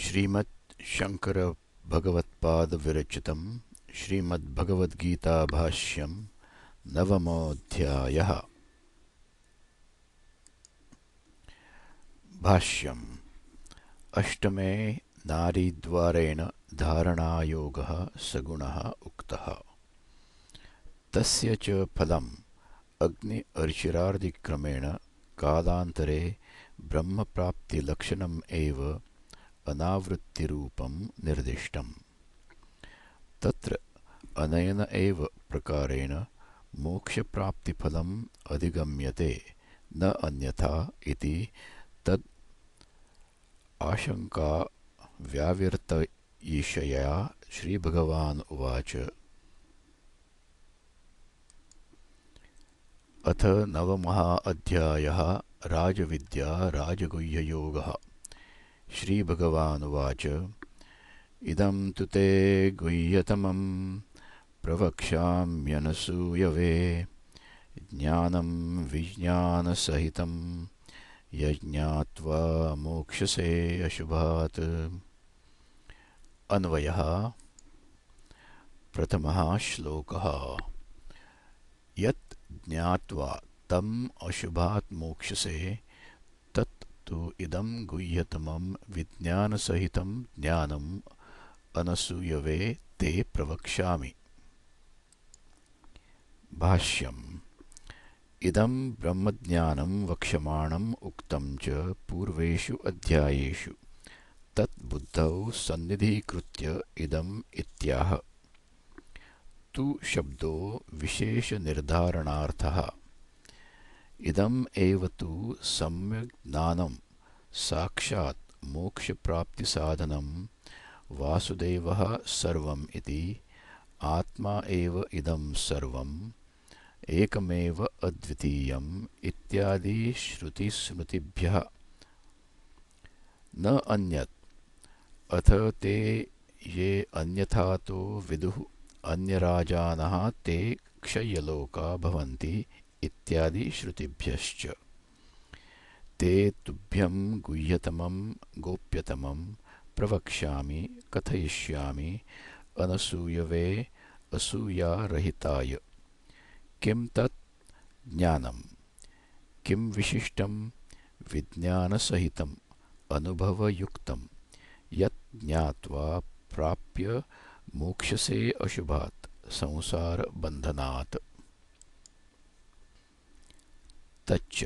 श्रीमद् शंकर भगवत्पाद विरचितं श्रीमद्भगवद्गीता भाष्यं नवमोऽध्यायः। भाष्यम् अष्टमे नारीद्वारेण धारणायोगः सगुणः उक्तः। तस्य च फलम् अग्नि अर्चिरादिक्रमेण कालान्तरे ब्रह्मप्राप्तिलक्षणम् एव अनावृत्तिरूपं निर्दिष्टम्। तत्र अनेन एव प्रकारेण मोक्षप्राप्तिफलम् अधिगम्यते न अन्यथा इति तद् आशंका व्यावर्तयिषया श्रीभगवान् उवाच। अथ नवमः अध्यायः राजविद्या राजगुह्ययोगः। श्रीभगवानुवाच इदं तु ते गुह्यतमं प्रवक्ष्याम्यनसूयवे ज्ञानं विज्ञानसहितं यज्ञात्वा मोक्षसे अशुभात्। अन्वयः प्रथमः श्लोकः। यत् ज्ञात्वा तम् अशुभात् मोक्षसे तत् तु इदं गुह्यतमं विज्ञानसहितं ज्ञानम् अनसूयवे ते प्रवक्ष्यामि। भाष्यम् इदं ब्रह्मज्ञानं वक्ष्यमाणम् उक्तं च पूर्वेषु अध्यायेषु तत् बुद्धौ सन्निधीकृत्य इदम् इत्याह। तु शब्दो विशेषनिर्धारणार्थः। इदम् एव तु सम्यक् ज्ञानं साक्षात् मोक्षप्राप्तिसाधनं वासुदेवः सर्वम् इति आत्मा एव इदं सर्वम् एकमेव अद्वितीयम् इत्यादि श्रुतिस्मृतिभ्यः न अन्यत्। अथ ते ये अन्यथातो विदुः अन्यराजानः ते क्षय्यलोका भवन्ति इत्यादि श्रुतिभ्यश्च। ते तुभ्यं गुह्यतमं गोप्यतमं प्रवक्ष्यामि कथयिष्यामि अनसूयवे असूयारहिताय। किं तत् ज्ञानं किं विशिष्टं विज्ञानसहितं अनुभवयुक्तं यत् ज्ञात्वा प्राप्य मोक्षसे अशुभात् संसारबन्धनात्। तच्च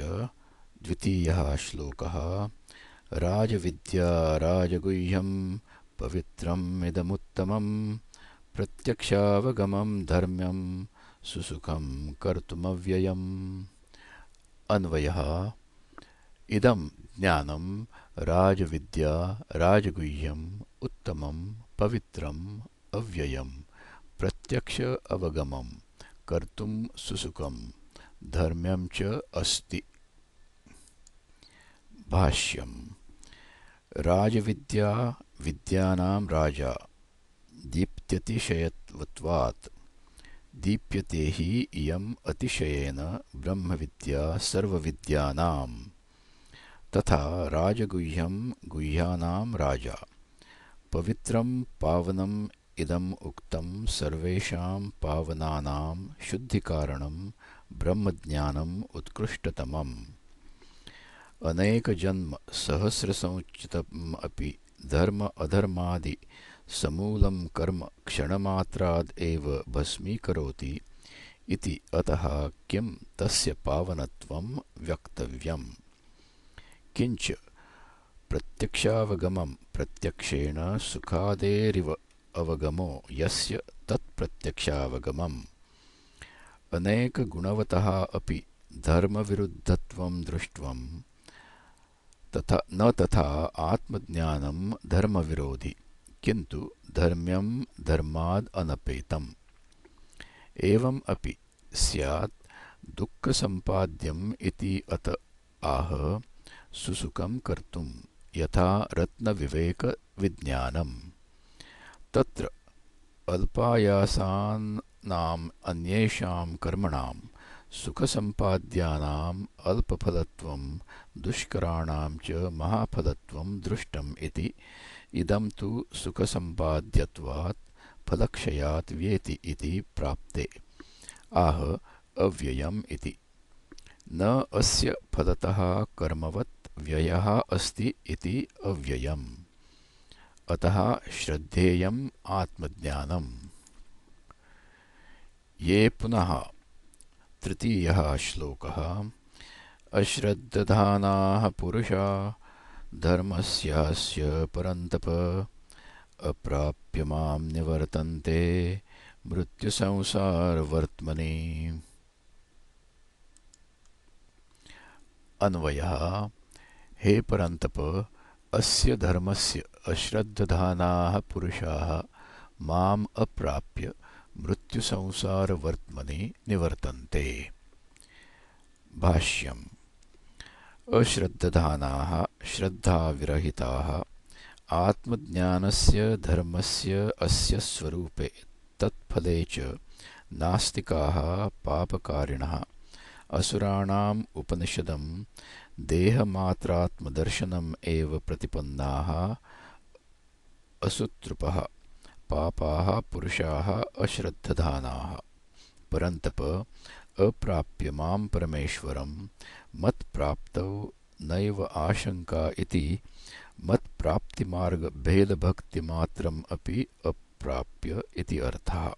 द्वितीयः श्लोकः। राजविद्या राजगुह्यं पवित्रम् इदमुत्तमं प्रत्यक्षावगमं धर्म्यं सुसुखं कर्तुमव्ययम्। अन्वयः इदं ज्ञानं राजविद्या राजगुह्यम् उत्तमं पवित्रम् अव्ययं प्रत्यक्ष अवगमं कर्तुं सुसुखं धर्म्यं च अस्ति। भाष्यम् राजविद्या विद्यानां राजा दीप्त्यतिशयत्वात्। दीप्यते हि इयम् अतिशयेन ब्रह्मविद्या सर्वविद्यानां। तथा राजगुह्यं गुह्यानां राजा। पवित्रं पावनम् इदम् उक्तं सर्वेषां पावनानां शुद्धिकारणं ब्रह्मज्ञानम् उत्कृष्टतमम्। अनेकजन्म सहस्रसंचितम् अपि धर्म अधर्मादि समूलं कर्म क्षणमात्राद् एव भस्मीकरोति इति। अतः किं तस्य पावनत्वं वक्तव्यम्। किञ्च प्रत्यक्षावगमं प्रत्यक्षेण सुखादेरिव अवगमो यस्य तत्प्रत्यक्षावगमम्। अनेकगुणवतः अपि धर्मविरुद्धत्वं दृष्ट्वं न तथा आत्मज्ञानं धर्मविरोधि किन्तु धर्म्यं धर्माद् अनपेतम्। एवम् अपि स्यात् दुःखसम्पाद्यम् इति अत आह सुसुखं कर्तुं यथा रत्नविवेकविज्ञानम्। तत्र अल्पायासानाम् अन्येषां कर्मणां सुखसम्पाद्यानाम् अल्पफलत्वं दुष्कराणां च महाफलत्वं दृष्टम् इति इदं तु सुखसम्पाद्यत्वात् फलक्षयात् व्येति इति प्राप्ते आह अव्ययम् इति। न अस्य फलतः कर्मवत् व्ययः अस्ति इति अव्ययम्। अतः श्रद्धेयम् आत्मज्ञानम्। ये पुनः तृतीयः श्लोकः अश्रद्धधानाः पुरुषा धर्मस्यास्य परन्तप अप्राप्य मां निवर्तन्ते मृत्युसंसारवर्त्मनि। अन्वयः हे परन्तप अस्य धर्मस्य अश्रद्धधानाः पुरुषाः माम् अप्राप्य मृत्युसंसारवर्त्मनि निवर्तन्ते। भाष्यम् अश्रद्धधानाः श्रद्धाविरहिताः आत्मज्ञानस्य धर्मस्य अस्य स्वरूपे तत्फले च नास्तिकाः पापकारिणः असुराणाम् उपनिषदं देहमात्रात्मदर्शनम् एव प्रतिपन्नाः असुतृपः पापाः पुरुषाः अश्रद्धधानाः परन्तप अप्राप्य मां परमेश्वरं मत्प्राप्तौ नैव आशंका इति मत्प्राप्तिमार्गभेदभक्तिमात्रम् अपि अप्राप्य इति अर्थः।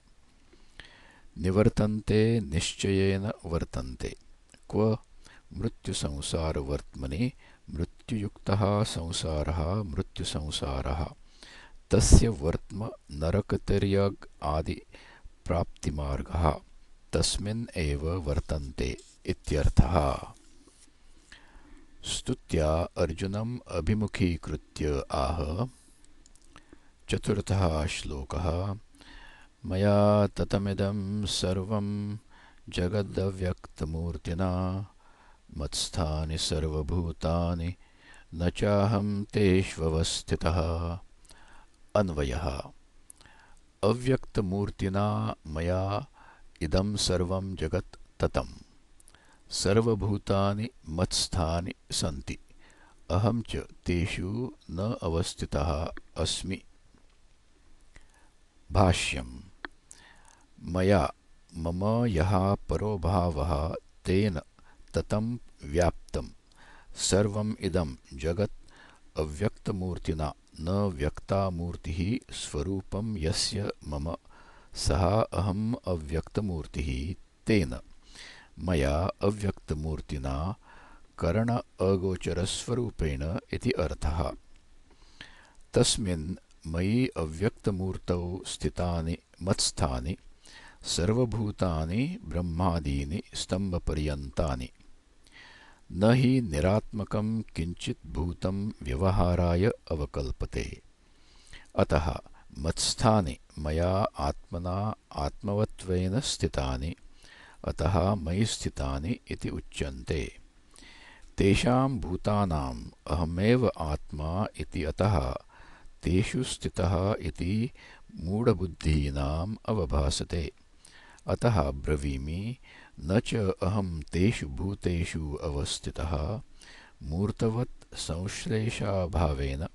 निवर्तन्ते निश्चयेन वर्तन्ते क्व मृत्युसंसारवर्त्मनि मृत्युयुक्तः संसारः मृत्युसंसारः तस्य वर्त्म नरकतिर्यग् आदि प्राप्तिमार्गः तस्मिन् एव वर्तन्ते इत्यर्थः। स्तुत्या अर्जुनम् अभिमुखीकृत्य आह चतुर्थः श्लोकः मया ततमिदं सर्वं जगदव्यक्तमूर्तिना मत्स्थानि सर्वभूतानि न चाहं तेष्वस्थितः। अन्वयः अव्यक्तमूर्तिना मया इदं सर्वं जगत् ततं सर्वभूतानि मत्स्थानि सन्ति अहं च तेषु न अवस्थितः अस्मि। भाष्यम् मया मम यः परोभावः तेन ततं व्याप्तं सर्वम् इदं जगत् अव्यक्तमूर्तिना न व्यक्तामूर्तिः स्वरूपं यस्य मम सः अहम् अव्यक्तमूर्तिः तेन मया अव्यक्तमूर्तिना करण अगोचरस्वरूपेण इति अर्थः। तस्मिन् मयि अव्यक्तमूर्तौ स्थितानि मत्स्थानि सर्वभूतानि ब्रह्मादीनि स्तम्भपर्यन्तानि न हि निरात्मकं किञ्चित् भूतं व्यवहाराय अवकल्पते। अतः मत्स्थानि मया आत्मना आत्मवत्वेन स्थितानि अतः मयि स्थितानि इति उच्यन्ते। तेषां भूतानाम् अहमेव आत्मा इति अतः तेषु स्थितः इति मूढबुद्धीनाम् अवभासते। अतः ब्रवीमि न च अहं तेषु भूतेषु अवस्थितः मूर्तवत् संश्लेषाभावेन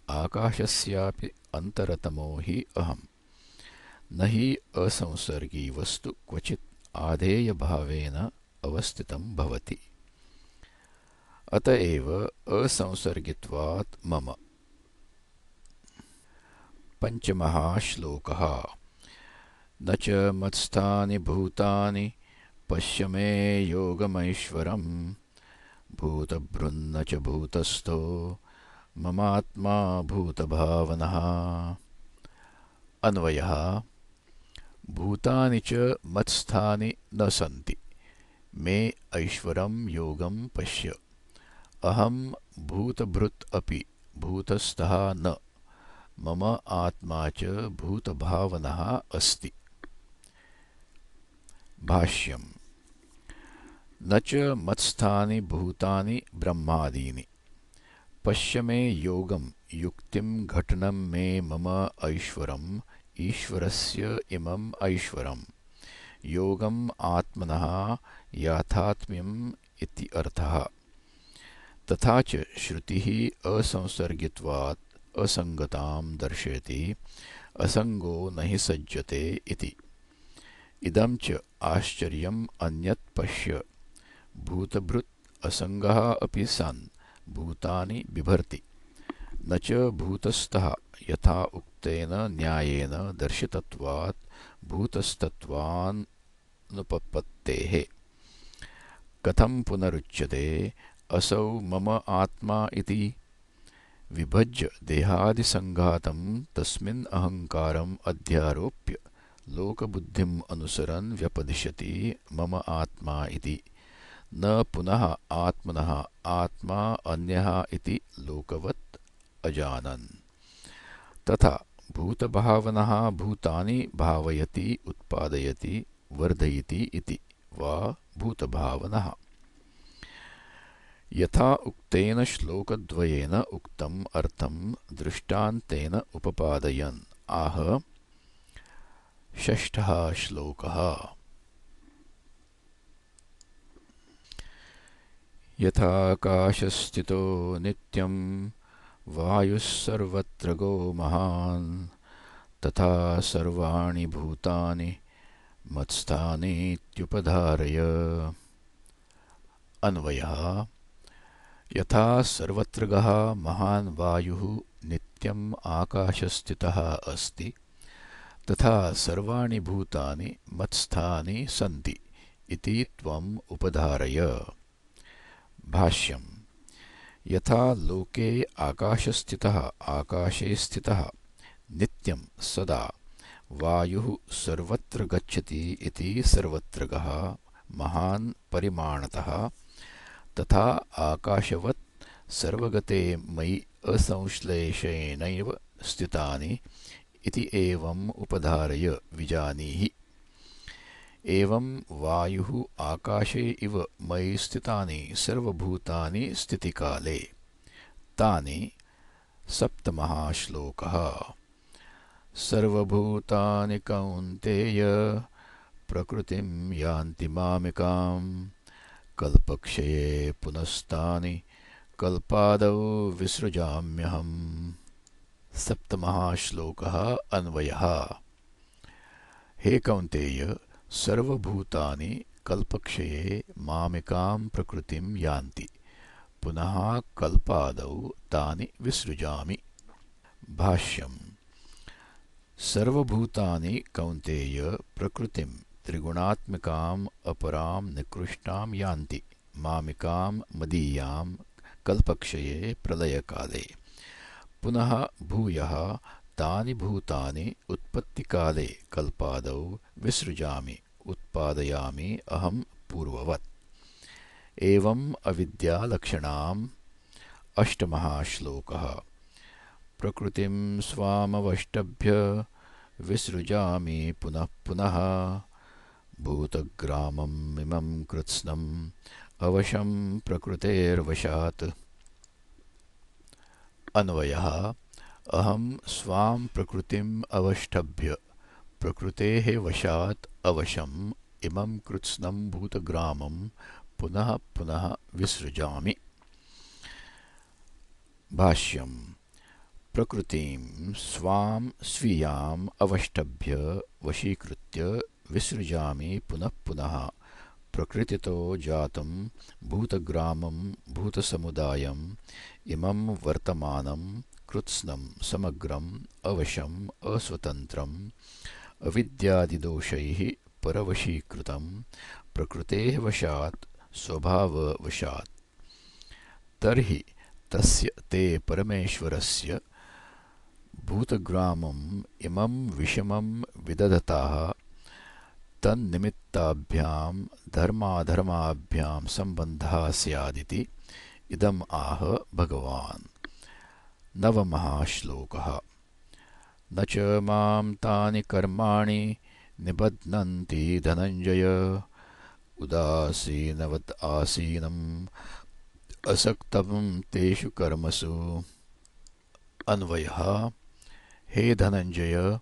आकाशस्यापि अन्तरतमो हि अहम्। न हि असंसर्गी वस्तु क्वचित् आधेयभावेन अवस्थितं भवति। अतएव असंसर्गित्वात् मम। पंचमः श्लोकः न च मत्स्थानि भूतानि पश्य मे योगमैश्वरम् भूतभृन्न च भूतस्थो ममात्मा भूतभावनः। अन्वयः भूतानि च मत्स्थानि न सन्ति मे ऐश्वरं योगं पश्य अहं भूतभृत् अपि भूतस्थः न मम आत्मा च भूतभावनः अस्ति। भाष्यम् न च मत्स्थानि भूतानि ब्रह्मादीनि पश्य मे योगं युक्तिं घटनं मे मम ऐश्वरम् ईश्वरस्य इमम् ऐश्वरम् योगम् आत्मनः याथात्म्यम् इति अर्थः। तथा च श्रुतिः असंसर्गित्वात् असंगतां दर्शयति असंगो न हि सज्जते इति। इदं च आश्चर्यम् अन्यत् पश्य भूतभृत् असंगः अपि सन् भूतानि बिभर्ति न च भूतस्थः यथा उक्तेन न्यायेन दर्शितत्वात् भूतस्तत्त्वानुपपत्तेः। कथं पुनरुच्यते असौ मम आत्मा इति। विभज्य देहादिसंघातं तस्मिन् अहंकारम् अध्यारोप्य लोकबुद्धिम् अनुसरन् व्यपदिशति मम आत्मा इति। न पुनः आत्मनः आत्मा अन्यः इति लोकवत् अजानन्। तथा भूतभावनः भूतानि भावयति उत्पादयति वर्धयति इति वा भूतभावनः। यथा उक्तेन श्लोकद्वयेन उक्तम् अर्थं दृष्टान्तेन उपपादयन् आह। षष्ठः श्लोकः। यथाकाशस्थितो नित्यं वायुः सर्वत्र गो महान् तथा सर्वाणि भूतानि मत्स्थानीत्युपधारय। अन्वयः। यथा सर्वत्रगः महान् वायुः नित्यम् आकाशस्थितः अस्ति तथा सर्वाणि भूतानि मत्स्थानि सन्ति इति त्वम् उपधारय। भाष्यम्। यथा लोके आकाशस्थितः आकाशे स्थितः नित्यं सदा वायुः सर्वत्र गच्छति इति सर्वत्रगः महान् परिमाणतः तथा आकाशवत् सर्वगते मयि असंश्लेषेणैव स्थितानि इति एवम् उपधारय विजानीहि। एवं वायुः आकाशे इव मयि स्थितानि सर्वभूतानि स्थितिकाले। तानि। सप्तमः श्लोकः। सर्वभूतानि कौन्तेय प्रकृतिं यान्ति मामिकां कल्पक्षये पुनस्तानि कल्पादौ विसृजाम्यहम्। सप्तमः श्लोकः। अन्वयः। हे कौन्तेय सर्वभूतानि कल्पक्षये मामिकां प्रकृतिं यान्ति पुनः कल्पादौ तानि विसृजामि। भाष्यम्। सर्वभूतानि कौन्तेय प्रकृतिं त्रिगुणात्मिकाम् अपरां निकृष्टां यान्ति मामिकां मदीयां कल्पक्षये प्रलयकाले पुनः भूयः तानि भूतानि उत्पत्तिकाले कल्पादौ विसृजामि उत्पादयामि अहं पूर्ववत्। एवम् अविद्यालक्षणाम्। अष्टमः श्लोकः। प्रकृतिं स्वामवष्टभ्य विसृजामि पुनः पुनः भूतग्रामम् इमं कृत्स्नम् अवशं प्रकृतेर्वशात्। अन्वयः। अहं स्वां प्रकृतिम् अवष्टभ्य प्रकृतेः वशात् अवशम् इमं कृत्स्नं भूतग्रामं पुनः पुनः विसृजामि। भाष्यम्। प्रकृतिं स्वां स्वीयाम् अवष्टभ्य वशीकृत्य विसृजामि पुनः पुनः प्रकृतितो जातं भूतग्रामं भूतसमुदायम् इमं वर्तमानं कृत्स्नं समग्रम् अवशम् अस्वतन्त्रम् अविद्यादिदोषैः परवशीकृतं प्रकृतेः वशात् स्वभाववशात्। तर्हि तस्य ते परमेश्वरस्य भूतग्रामम् इमं विषमं विदधताः तन्निमित्ताभ्यां धर्माधर्माभ्यां सम्बन्धः स्यादिति इदम् आह भगवान्। नवमः श्लोकः। न च मां तानि कर्माणि निबध्नन्ति धनञ्जय उदासीनवत् आसीनम् असक्तं तेषु कर्मसु। अन्वयः। हे धनञ्जय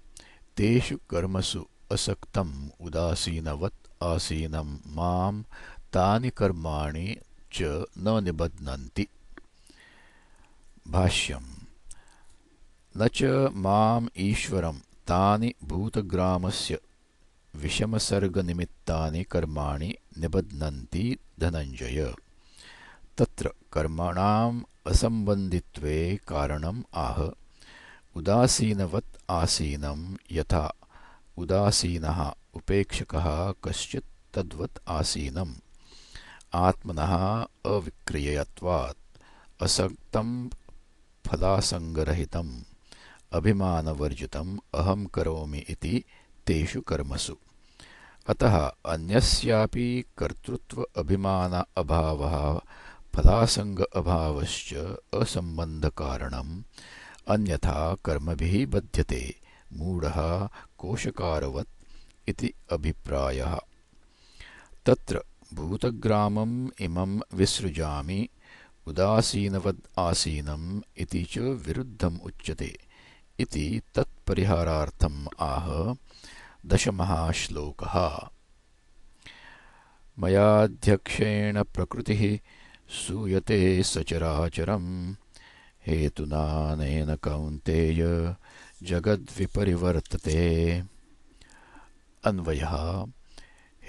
तेषु कर्मसु असक्तम् उदासीनवत् आसीनं मां तानि कर्माणि च न निबध्नन्ति। भाष्यम्। न च माम् ईश्वरं तानि भूतग्रामस्य विषमसर्गनिमित्तानि कर्माणि निबध्नन्ति धनञ्जय। तत्र कर्मणाम् असम्बन्धित्वे कारणम् आह। उदासीनवत् आसीनं यथा उदासीनः उपेक्षकः कश्चित् तद्वत् आसीनम्। आत्मनः अविक्रियत्वात् असक्तं फलासङ्गरहितम् अभिमानवर्जितम् अहं करोमि इति तेषु कर्मसु। अतः अन्यस्यापि कर्तृत्व अभिमान अभावः फलासंग अभावश्च असंबंधकारणम् अन्यथा कर्मभिः बध्यते मूढः कोशकारवत् इति अभिप्रायः। तत्र भूतग्रामम् इमं विसृजामि उदासीनवद् आसीनम् इति च विरुद्धम् उच्यते इति तत्परिहारार्थम् आह। दशमः श्लोकः। मयाध्यक्षेण प्रकृतिः सूयते सचराचरम् हेतुनानेन कौन्तेय जगद्विपरिवर्तते। अन्वयः।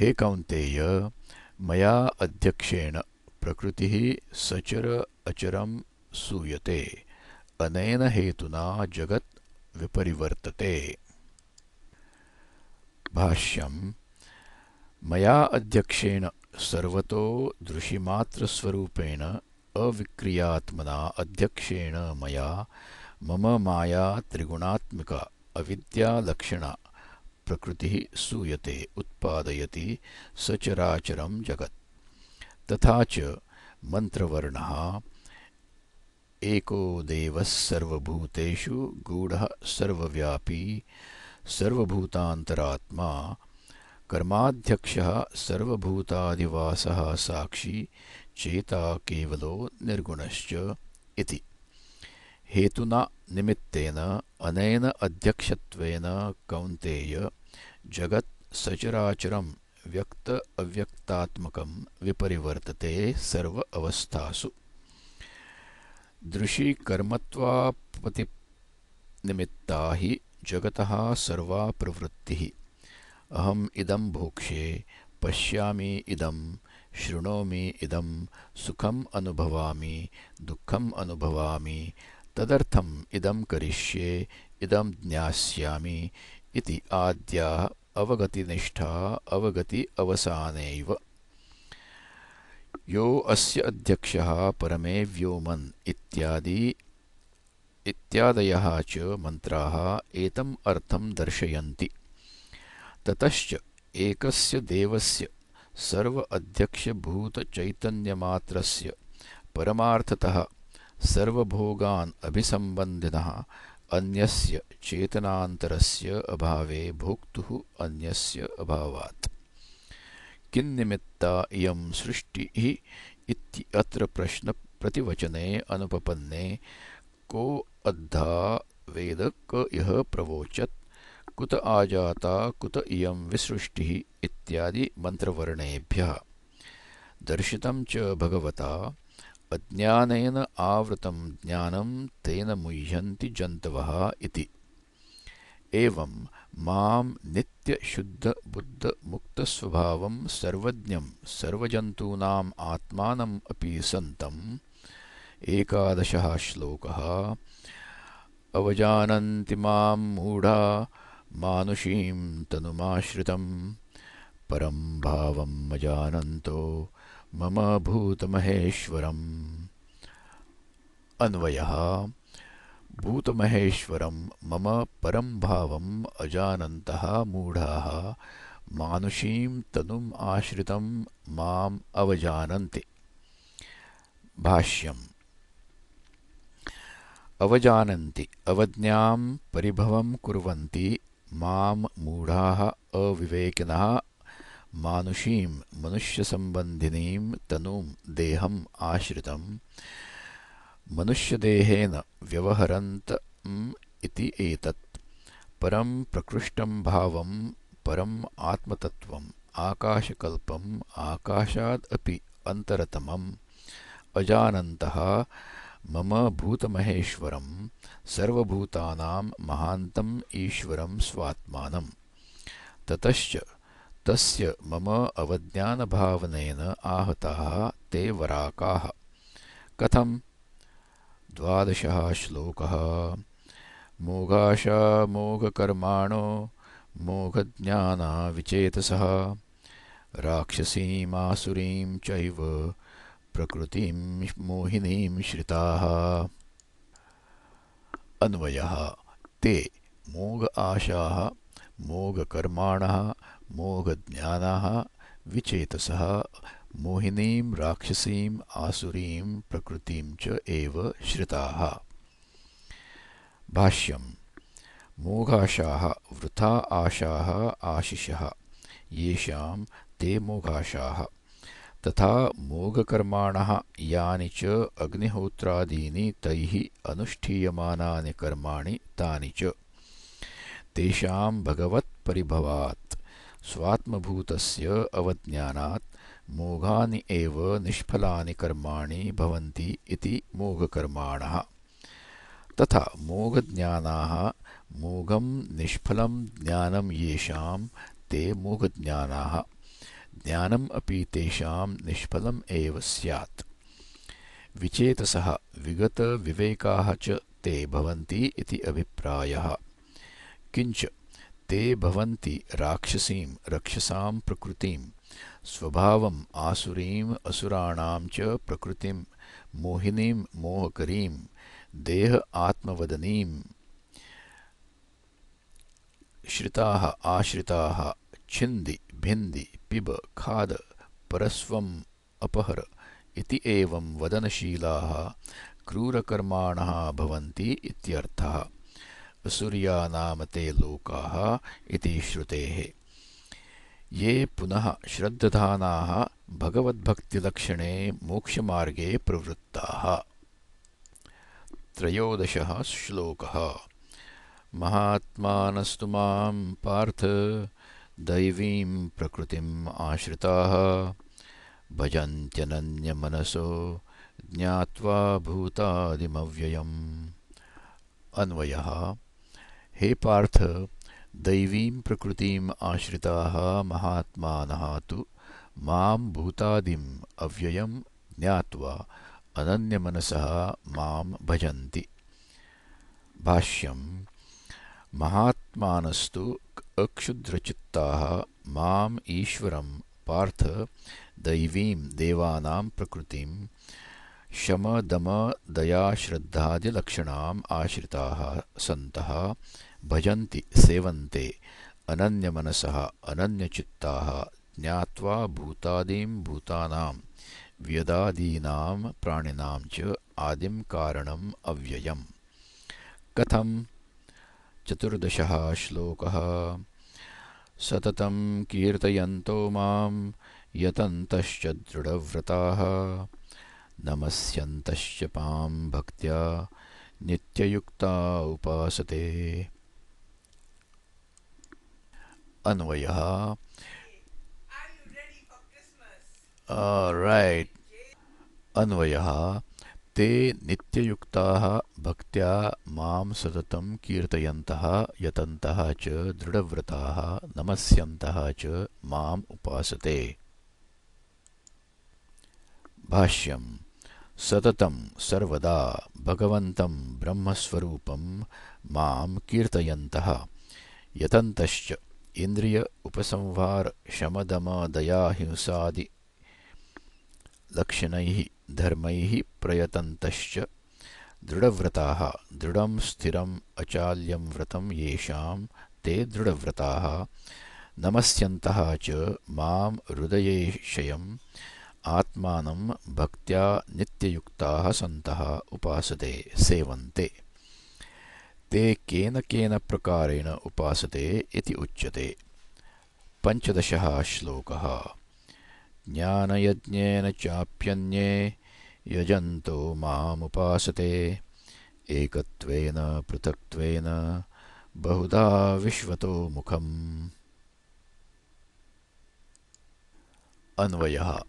हे कौन्तेय, मया अध्यक्षेण प्रकृतिः सचर अचरं सूयते, अनेन हेतुना जगत् विपरिवर्तते। भाष्यम्। मया अध्यक्षेण सर्वतो दृशिमात्रस्वरूपेण अविक्रियात्मना अध्यक्षेण मया मम माया त्रिगुणात्मिका अविद्यालक्षणा प्रकृतिः सूयते उत्पादयति सचराचरं जगत्। तथा च मंत्रवर्णः एको देवः सर्वभूतेषु गूढः सर्वव्यापी सर्वभूतान्तरात्मा कर्माध्यक्षः सर्वभूताधिवासः साक्षी चेता केवलो निर्गुणश्च इति। हेतुना निमित्तेन अनेन अध्यक्षत्वेन कौन्तेय जगत् सचराचरं व्यक्त अव्यक्तात्मकं विपरिवर्तते सर्व अवस्थासु। दृशि कर्मत्वापति निमित्ता हि जगतः सर्वा प्रवृत्तिः। अहम् इदं भोक्ष्ये, पश्यामि इदं, शृणोमि इदं, सुखम् अनुभवामि, दुःखम् अनुभवामि, तदर्थम् इदं करिष्ये, इदं ज्ञास्यामि इति आद्याः अवगतिनिष्ठा अवगति अवसानेव। यो अस्य अध्यक्षः परमे व्योमन् इत्यादयः च मन्त्राः एतम् अर्थं दर्शयन्ति। ततश्च एकस्य देवस्य सर्व अध्यक्षभूतचैतन्यमात्रस्य परमार्थतः सर्वभोगान् अभिसम्बन्धिनः अन्यस्य चेतनान्तरस्य अभावे भोक्तुः अन्यस्य अभावात्। किन्निमित्ता इयं सृष्टिः इत्यत्र प्रश्नप्रतिवचने अनुपपन्ने को अद्धा वेद क इह प्रवोचत् कुत आजाता कुत इयं विसृष्टिः इत्यादि मंत्रवर्णेभ्यः दर्शितं च भगवता अज्ञानेन आवृतं ज्ञानं तेन मुह्यन्ति जन्तवः इति। एवं मां नित्य शुद्ध बुद्ध मुक्त स्वभावं सर्वज्ञं सर्वजन्तूनाम् आत्मानम् अपि सन्तम्। 11 श्लोकः। अवजानन्ति मां मूढा मानुषीं तनुमाश्रितं परं भावम् अजानन्तो मम भूतमहेश्वरम्। अन्वयः। भूतमहेश्वरं मम परं भावम् अजानन्तः मूढाः मानुषीं तनुम् आश्रितं माम् अवजानन्ति। भाष्यम्। अवजानन्ति अवज्ञां परिभवं कुर्वन्ति मां मूढाः अविवेकिनः मानुषीं मनुष्यसम्बन्धिनीं तनुं देहम् आश्रितं मनुष्यदेहेन व्यवहरन्तम् इति एतत्। परं प्रकृष्टं भावं परम् आत्मतत्त्वम् आकाशकल्पम् आकाशाद् अपि अन्तरतमम् अजानन्तः मम भूतमहेश्वरं सर्वभूतानां महान्तम् ईश्वरं स्वात्मानं। ततश्च तस्य मम अवज्ञानभावनेन आहताः ते वराकाः। कथं? 12 श्लोकः। मोघाशामोघकर्माणो मोघज्ञानाविचेतसः राक्षसीमासुरीं चैव प्रकृतिं मोहिनीं श्रिताः। अन्वयः। ते मोघ आशाः मोघकर्माणः मोघज्ञानाः विचेतसः मोहिनीं राक्षसीम् आसुरीं प्रकृतिं च एव श्रिताः। भाष्यम्। मोघाशाः वृथा आशाः आशिषः येषां ते मोघाशाः। तथा मोघकर्माणः यानि च अग्निहोत्रादीनि तैः अनुष्ठीयमानानि कर्माणि तानि च तेषां भगवत्परिभवात् स्वात्मभूतस्य अवज्ञानात् मोघानि एव निष्फलानि कर्माणि भवन्ति इति मोघकर्माणः। तथा मोघज्ञानाः मोघं निष्फलं ज्ञानं येषां ते मोघज्ञानाः ज्ञानम् अपि तेषां निष्फलम् एव स्यात्। विचेतसः विगतविवेकाः च ते भवन्ति इति अभिप्रायः। किञ्च ते भवन्ति राक्षसीं रक्षसां प्रकृतिं स्वभावम् आसुरीम् असुराणां च प्रकृतिं मोहिनीं मोहकरीं देह आत्मवदनीं श्रिताः आश्रिताः छिन्दि भिन्दि पिब खाद परस्वम् अपहर इति एवं वदनशीलाः क्रूरकर्माणः भवन्ति इत्यर्थः। असुर्या नाम ते लोकाः इति श्रुतेः। ये पुनः श्रद्धानाः भगवद्भक्तिलक्षणे मोक्षमार्गे प्रवृत्ताः। 13 श्लोकः। महात्मानस्तु मां पार्थ दैवीं प्रकृतिम् आश्रिताः भजन्त्यनन्यमनसो ज्ञात्वा भूतादिमव्ययम्। अन्वयः। हे पार्थ, दैवीं प्रकृतिम् आश्रिताः महात्मानः तु मां भूतादिम् अव्ययं ज्ञात्वा अनन्यमनसः मां भजन्ति। भाष्यम्। महात्मानस्तु अक्षुद्रचित्ताः माम् ईश्वरं पार्थ दैवीं देवानां प्रकृतिं शम दम दया श्रद्धादिलक्षणाम् आश्रिताः सन्तः भजन्ति सेवन्ते अनन्यमनसः अनन्यचित्ताः ज्ञात्वा भूतादीं भूतानां व्यदादीनां प्राणिनां च आदिं कारणम् अव्ययम्। कथं? 14 श्लोकः। सततं कीर्तयन्तो मां यतन्तश्च दृढव्रताः नमस्यन्तश्च मां भक्त्या नित्ययुक्ता उपासते। अन्वयः। Alright. अन्वयः। ते नित्ययुक्ताः भक्त्या मां सततं कीर्तयन्तः यतन्तः च दृढव्रताः नमस्यन्तः च माम् उपासते। भाष्यम्। सततं सर्वदा भगवन्तं ब्रह्मस्वरूपं मां कीर्तयन्तः यतन्तश्च इन्द्रिय उपसंहार शमदम दयाहिंसादि लक्षणैः धर्मैः प्रयतन्तश्च दृढव्रताः दृढं स्थिरम् अचाल्यं व्रतं येषां ते दृढव्रताः नमस्यन्तः च मां हृदयेशयम् आत्मानं भक्त्या नित्ययुक्ताः सन्तः उपासते सेवन्ते। ते केन केन प्रकारेण उपासते इति उच्यते। 15 श्लोकः। ज्ञानयज्ञेन चाप्यन्ये यजन्तो मामुपासते एकत्वेन पृथक्त्वेन बहुधा विश्वतो मुखम्। अन्वयः।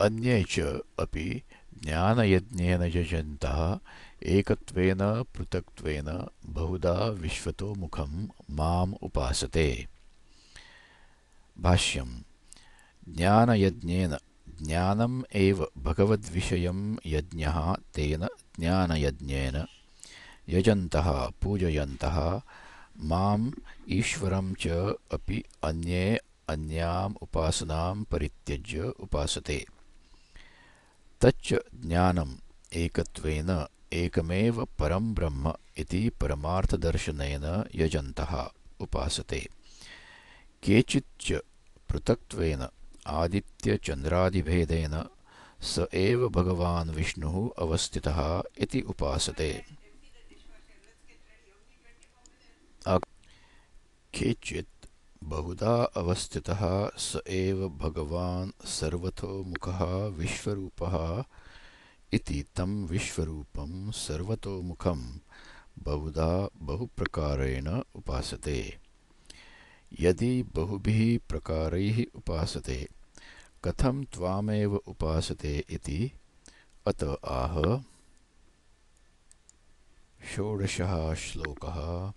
अन्ये च अपि ज्ञानयज्ञेन यजन्तः एकत्वेन पृथक्त्वेन बहुधा विश्वतो मुखं माम् उपासते। भाष्यम्। ज्ञानयज्ञेन ज्ञानम् एव भगवद्विषयं यज्ञः तेन ज्ञानयज्ञेन यजन्तः पूजयन्तः माम् ईश्वरं च अपि अन्ये अन्याम् उपासनां परित्यज्य उपासते। तच्च ज्ञानम् एकत्वेन एकमेव परं ब्रह्म इति परमार्थदर्शनेन यजन्तः उपासते। केचिच्च पृथक्त्वेन आदित्यचन्द्रादिभेदेन स एव भगवान् विष्णुः अवस्थितः इति उपासते। केचित् बहुधा अवस्थितः स एव भगवान् सर्वतोमुखः विश्वरूपः इति तं विश्वरूपं सर्वतोमुखं बहुधा बहुप्रकारेण उपासते। यदि बहुभिः प्रकारैः उपासते कथं त्वामेव उपासते इति अत आह। षोडशः श्लोकः।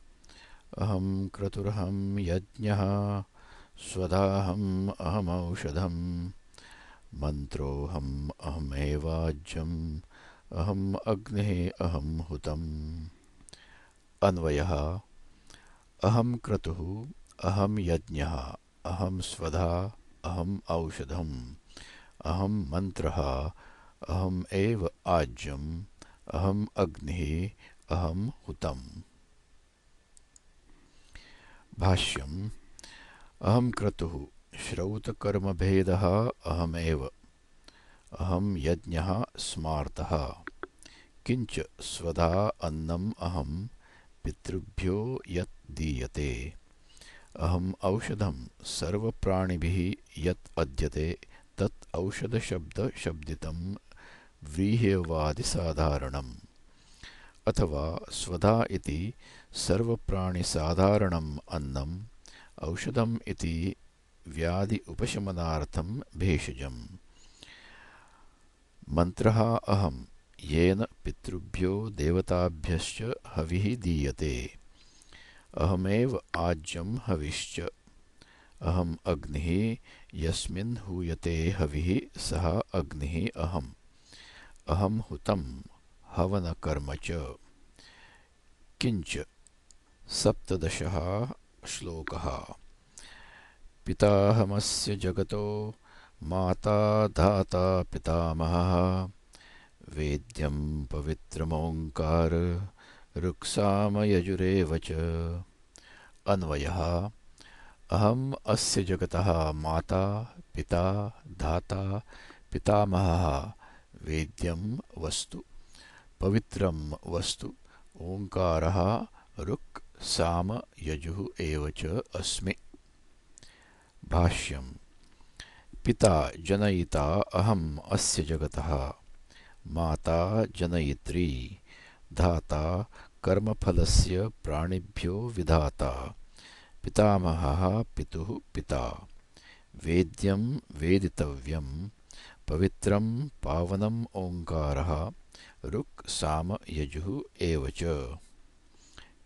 अहं क्रतुरहं यज्ञः स्वधाहम् अहमौषधम् मन्त्रोऽहम् अहमेवाज्यम् अहम् अग्निः अहं हुतम्। अन्वयः। अहं क्रतुः अहं यज्ञः अहं स्वधा अहम् औषधम् अहं मन्त्रः अहम् एव आज्यम् अहम् अग्निः अहं हुतम्। भाष्यम्। अहं क्रतुः श्रौतकर्मभेदः अहमेव अहं यज्ञः स्मार्तः किञ्च स्वधा अन्नम् अहं पितृभ्यो यत् दीयते अहम् औषधं सर्वप्राणिभिः यत् अद्यते तत् औषधशब्दशब्दितं व्रीह्यवादिसाधारणम् अथवा स्वधा इति सर्वप्राणिसाधारणम् अन्नम् औषधम् इति व्याधि उपशमनार्थं भेषजम्। मन्त्रः अहं येन पितृभ्यो देवताभ्यश्च हविः दीयते अहमेव आज्यं हविश्च अहम् अग्निः यस्मिन् हूयते हविः सः अग्निः अहम् अहं हुतं हवनकर्म च। किञ्च। सप्तदशः श्लोकः। पिताहमस्य जगतो माता धाता पितामहः वेद्यं पवित्रमोङ्कार ऋक्सामयजुरेव च। अन्वयः। अहम् अस्य जगतः माता पिता धाता पितामहः वेद्यं वस्तु पवित्रं वस्तु ओङ्कारः ऋक् साम यजुः एव च अस्मि। भाष्यम्। पिता जनयिता अहम् अस्य जगतः माता जनयित्री धाता कर्मफलस्य प्राणिभ्यो विधाता पितामहः पितुः पिता वेद्यं वेदितव्यं पवित्रं पावनम् ओङ्कारः ऋक् साम यजुः एव च।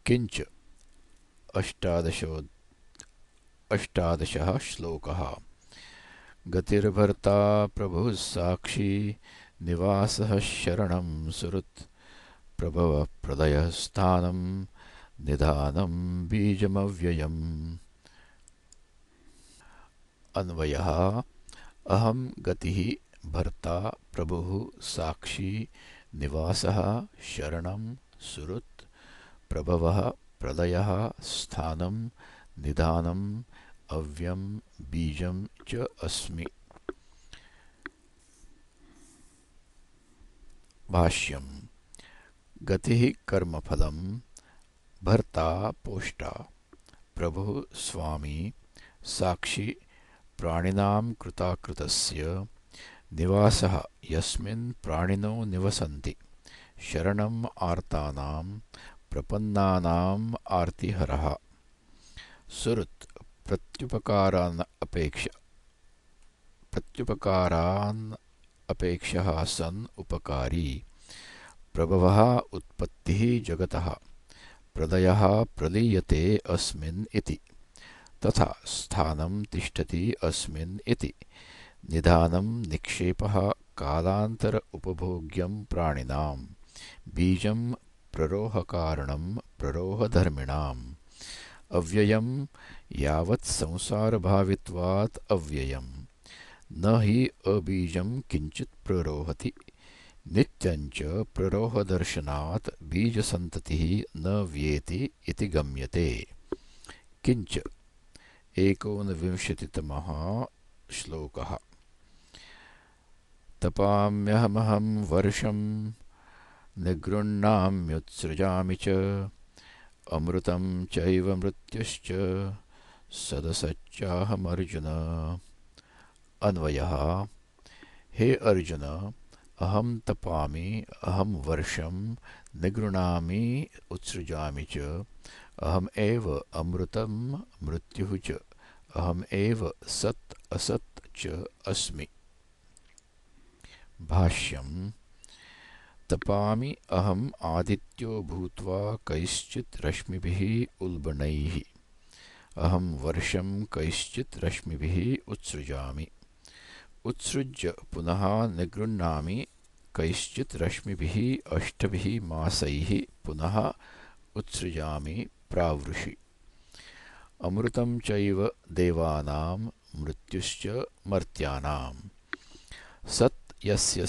किञ्च। अष्टादशः श्लोकः। गतिर्भर्ता प्रभुः साक्षी निवासः शरणं सुहृत् प्रभवः प्रदयः स्थानं निधानं बीजमव्ययम्। अन्वयः। अहं गतिः भर्ता प्रभुः साक्षी निवासः शरणं सुहृत् प्रभवः प्रदयः स्थानं निधानम् अव्ययं बीजं च अस्मि। भाष्यम्। गतिः कर्मफलं भर्ता पोष्टा प्रभुः स्वामी साक्षी प्राणिनां कृताकृतस्य निवासः यस्मिन् प्राणिनो निवसन्ति शरणम् आर्तानां प्रपन्नानाम् आर्तिहरः सुहृत् प्रत्युपकारान् अपेक्षः सन् उपकारी प्रभवः उत्पत्तिः जगतः प्रलयः प्रलीयते अस्मिन् इति तथा स्थानं तिष्ठति अस्मिन् इति निधानं निक्षेपः कालान्तर उपभोग्यं प्राणिनां बीजं प्ररोहकारणं प्ररोहधर्मिणाम् अव्ययं यावत् संसारभावित्वात् अव्ययं न हि अबीजं किंचित् प्ररोहति नित्यञ्च प्ररोहदर्शनात् बीजसन्ततिः न व्येति इति गम्यते। किञ्च 19तमः श्लोकः तपाम्यहमहं वर्षं निगृह्णाम्युत्सृजामि च अमृतं चैव मृत्युश्च सदसच्चाहमर्जुन। अन्वयः हे अर्जुन अहं तपामि अहं वर्षं निगृह्णामि उत्सृजामि च अहम् एव अमृतं मृत्युः च अहम् एव सत् असत् च अस्मि। भाष्यम् तपामि अहम् आदित्यो भूत्वा कैश्चित् रश्मिभिः उल्बणैः अहं वर्षं कैश्चित् रश्मिभिः उत्सृजामि उत्सृज्य पुनः निगृह्णामि कैश्चित् रश्मिभिः अष्टभिः मासैः पुनः उत्सृजामि प्रावृषि अमृतं चैव देवानां मृत्युश्च मर्त्यानां सत् यस्य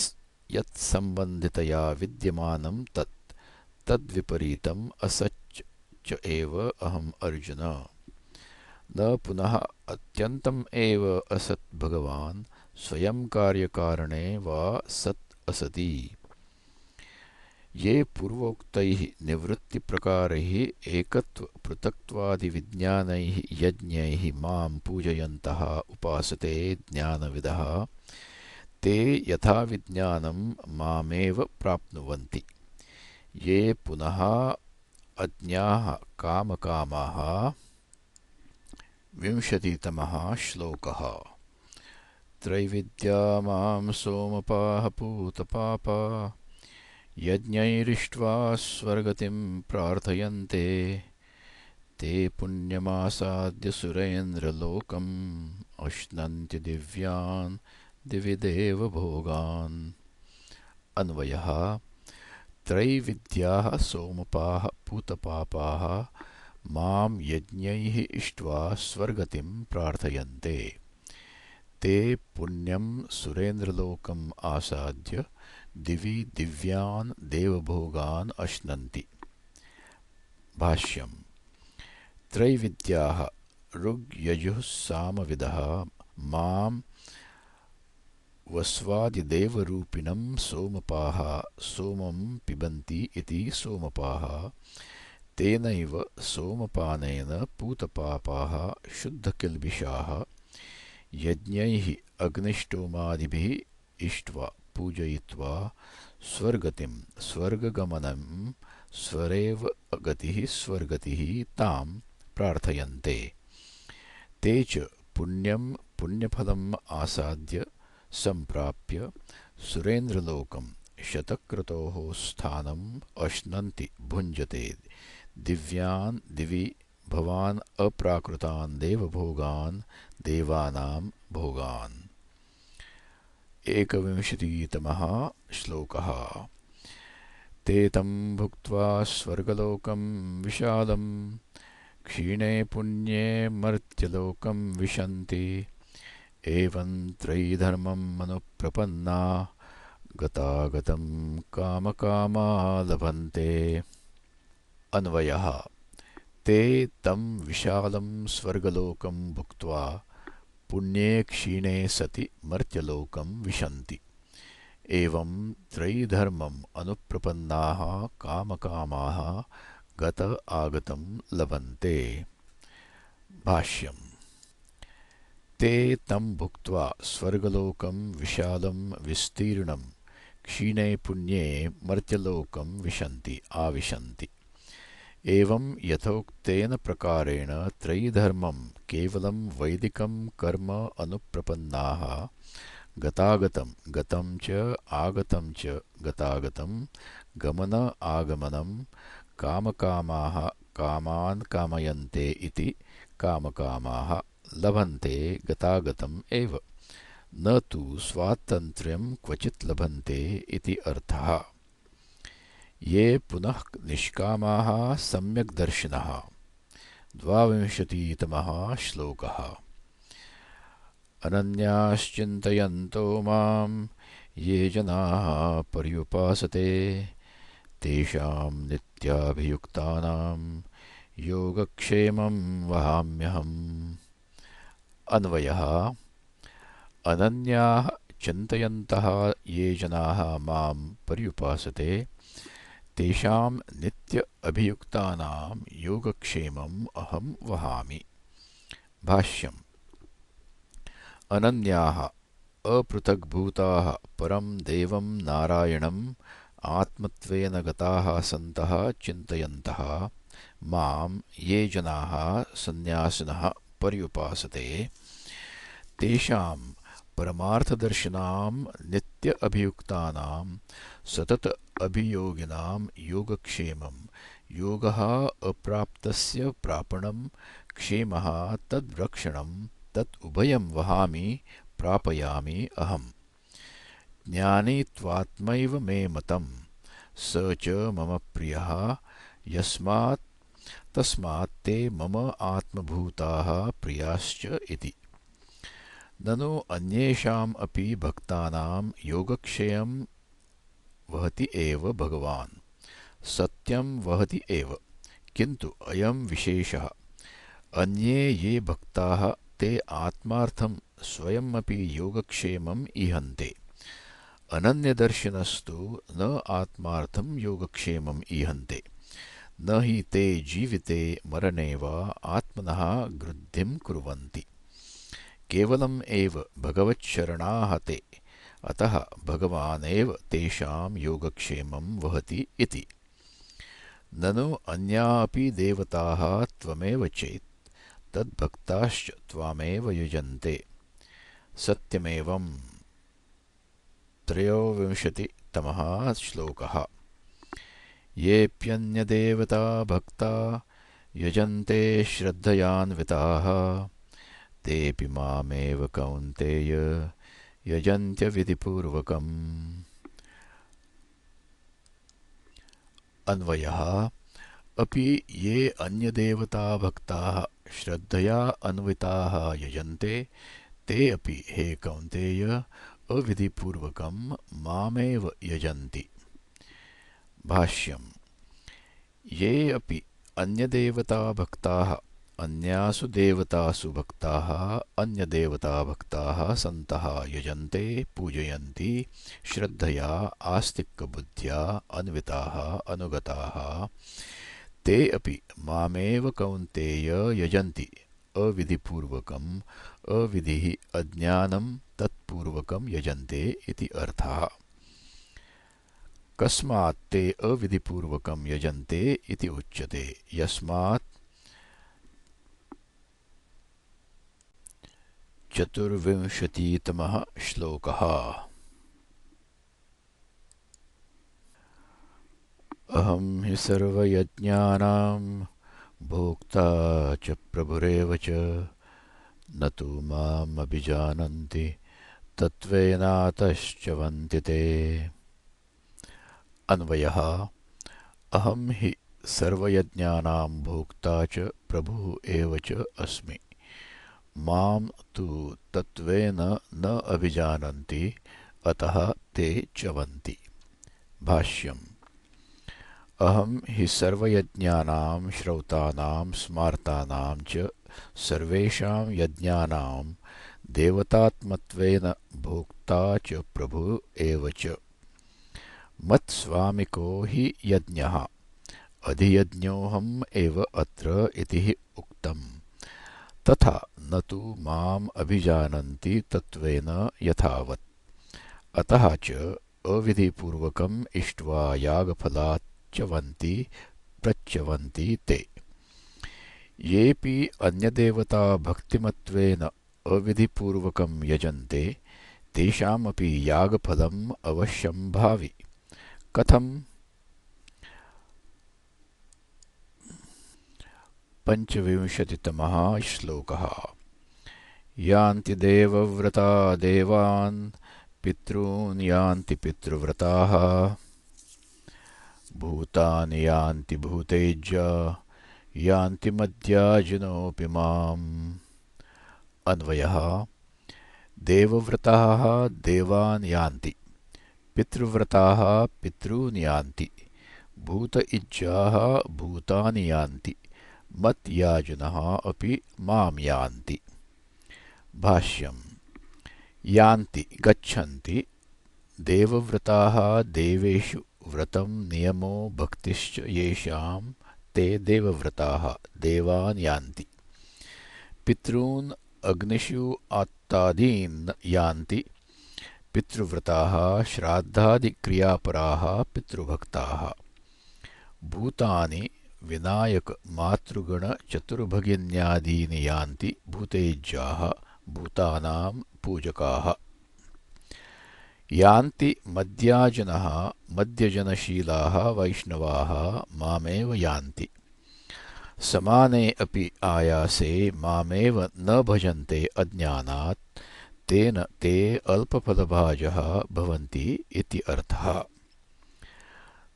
यत्सम्बन्धितया विद्यमानं तत् तद्विपरीतम् असत् च एव अहम् अर्जुन न पुनः अत्यन्तम् एव असत् भगवान् स्वयं कार्यकारणे वा सत् असति। ये पूर्वोक्तैः निवृत्तिप्रकारैः एकत्व पृथक्त्वादिविज्ञानैः यज्ञैः मां पूजयन्तः उपासते ज्ञानविदः ते यथा विज्ञानं मामेव प्राप्नुवन्ति। ये पुनः अज्ञाः कामकामाः 20तमः श्लोकः त्रैविद्या मां सोमपाः पूतपापा यज्ञैरिष्ट्वा स्वर्गतिं प्रार्थयन्ते ते पुण्यमासाद्य सुरेन्द्रलोकम् अश्नन्ति दिव्यान् दिवि देवभोगान्। अन्वयः त्रैविद्याः सोमपाः पूतपापाः मां यज्ञैः इष्ट्वा स्वर्गतिं प्रार्थयन्ते ते पुण्यं सुरेन्द्रलोकम् आसाद्य दिवि दिव्यान् देवभोगान् अश्नन्ति। भाष्यम् त्रैविद्याः ऋग्यजुः सामविदः मां वस्वादिदेवरूपिणं सोमपाः सोमं पिबन्ति इति सोमपाः तेनैव सोमपानेन पूतपापाः शुद्धकिल्बिषाः यज्ञैः अग्निष्टोमादिभिः इष्ट्वा पूजयित्वा स्वर्गतिं स्वर्गगमनं स्वरेव गतिः स्वर्गतिः तां प्रार्थयन्ते ते च पुण्यं पुण्यफलम् आसाद्य सम्प्राप्य सुरेन्द्रलोकं शतक्रतोः स्थानम् अश्नन्ति भुञ्जते दिव्यान् दिवि भवान् अप्राकृतान् देवभोगान् देवानां भोगान्। 21तमः श्लोकः ते तं भुक्त्वा स्वर्गलोकं विशालं क्षीणे पुण्ये मर्त्यलोकं विशन्ति एवं त्रयीधर्मम् अनुप्रपन्ना गतागतं कामकामा लभन्ते। अन्वयः ते तं विशालं स्वर्गलोकं भुक्त्वा पुण्ये क्षीणे सति मर्त्यलोकं विशन्ति एवं त्रयीधर्मम् अनुप्रपन्नाः कामकामाः गत आगतं लभन्ते। भाष्यम् ते तं भुक्त्वा स्वर्गलोकं विशालं विस्तीर्णं क्षीणे पुण्ये मर्त्यलोकं विशन्ति आविशन्ति एवं यथोक्तेन प्रकारेण त्रयीधर्मं केवलं वैदिकं कर्म अनुप्रपन्नाः गतागतं गतं च आगतं च गतागतं गमन आगमनं कामकामाः कामान् कामयन्ते इति कामकामाः लभन्ते गतागतम् एव न तु स्वातन्त्र्यं क्वचित् लभन्ते इति अर्थः। ये पुनः निष्कामाः सम्यग्दर्शिनः। 22तमः श्लोकः। अनन्याश्चिन्तयन्तो मां ये जनाः पर्युपासते तेषां नित्याभियुक्तानां योगक्षेमं वहाम्यहम्। अन्वयः। अनन्याः चिन्तयन्तः ये जनाः मां पर्युपासते तेषां नित्य अभियुक्तानां योगक्षेमम् अहं वहामि। भाष्यम्। अनन्याः अपृथग्भूताः परं देवं नारायणम् आत्मत्वेन गताः सन्तः चिन्तयन्तः मां ये जनाः सन्न्यासिनः पर्युपासते तेषां परमार्थदर्शिनां नित्य अभियुक्तानां सतत अभियोगिनां योगक्षेमं योगः अप्राप्तस्य प्रापणं क्षेमः तद्रक्षणं तत् उभयं वहामि प्रापयामि अहम्। ज्ञानी त्वात्मैव मे मतं स च मम प्रियः यस्मात् तस्मात् ते मम आत्मभूताः प्रियाश्च इति। ननु अन्येषाम् अपि भक्तानां योगक्षेमं वहति एव भगवान्। सत्यं वहति एव, किन्तु अयं विशेषः अन्ये ये भक्ताः ते आत्मार्थं स्वयमपि योगक्षेमम् ईहन्ते। अनन्यदर्शिनस्तु न आत्मार्थं योगक्षेमम् ईहन्ते। न हि ते जीविते मरणे वा आत्मनः गृद्धिं कुर्वन्ति। केवलम् एव भगवच्छरणाः ते, अतः भगवानेव तेषां योगक्षेमं वहति इति। ननु अन्यापि देवताः त्वमेव चेत् तद्भक्ताश्च त्वामेव युजन्ते। सत्यमेवम्। 23तमः श्लोकः। येऽप्यन्यदेवता भक्ता यजन्ते श्रद्धयान्विताः तेऽपि मामेव कौन्तेय यजन्त्यविधिपूर्वकम्। अन्वयः। अपि ये अन्यदेवता भक्ताः श्रद्धया अन्विताः यजन्ते ते अपि हे कौन्तेय अविधिपूर्वकं मामेव यजन्ति। भाष्यम्। ये अपि अन्यदेवता भक्ताः अन्यासु देवतासु भक्ताः अन्यदेवता भक्ताः सन्तः यजन्ते पूजयन्ति श्रद्धया आस्तिकबुद्ध्या अन्विताः अनुगताः ते अपि मामेव कौन्तेय यजन्ति अविधिपूर्वकम्। अविधिः अज्ञानं तत्पूर्वकं यजन्ते इति अर्थः। कस्मात् ते अविधिपूर्वकं यजन्ते इति उच्यते। यस्मात्। 24तमः श्लोकः। अहं हि सर्वयज्ञानां भोक्ता च प्रभुरेव च न तु माम् अभिजानन्ति तत्त्वेनातश्च्यवन्ति ते। अन्वयः। अहं हि सर्वयज्ञानां भोक्ता च प्रभुः एव च अस्मि। मां तु तत्त्वेन न अभिजानन्ति अतः ते च्यवन्ति। भाष्यम्। अहं हि सर्वयज्ञानां श्रौतानां स्मार्तानां च सर्वेषां यज्ञानां देवतात्मत्वेन भोक्ता च प्रभुः एव च। मत्स्वामिको हि यज्ञः अधियज्ञोऽहम् एव अत्र इति उक्तम्। तथा न तु माम् अभिजानन्ति तत्त्वेन यथावत्। अतः च अविधिपूर्वकम् इष्ट्वा यागफलात् च्यवन्ति प्रच्यवन्ति ते। येऽपि अन्यदेवता भक्तिमत्वेन अविधिपूर्वकं यजन्ते तेषामपि यागफलम् अवश्यं भावि। कथं? पञ्चविंशतितमः श्लोकः। यान्ति देवव्रता देवान् पितॄन् यान्ति पितृव्रताः भूतानि यान्ति भूतेज्य यान्ति मद्याजिनोऽपि माम्। अन्वयः। देवव्रताः देवान् यान्ति, पितृव्रताः पितॄन् यान्ति, भूत इज्जाः भूतानि यान्ति, मत्याजिनः अपि मां यान्ति। भाष्यम्। यान्ति गच्छन्ति, देवव्रताः देवेषु व्रतं नियमो भक्तिश्च येषां ते देवव्रताः देवान् यान्ति। पितॄन् अग्निषु आत्तादीन् यान्ति, पितृव्रताः श्राद्धादिक्रियापराः पितृभक्ताः। भूतानि विनायक मातृगण चतुर्भगिन्यादीनि यान्ति भूतेज्याः भूतानां पूजकाः। यान्ति मद्याजनः मद्यजनशीलाः वैष्णवाः मामेव यान्ति। समाने अपि आयासे मामेव न भजन्ते अज्ञानात् तेन ते अल्पफलभाजः भवन्ति इति अर्थः।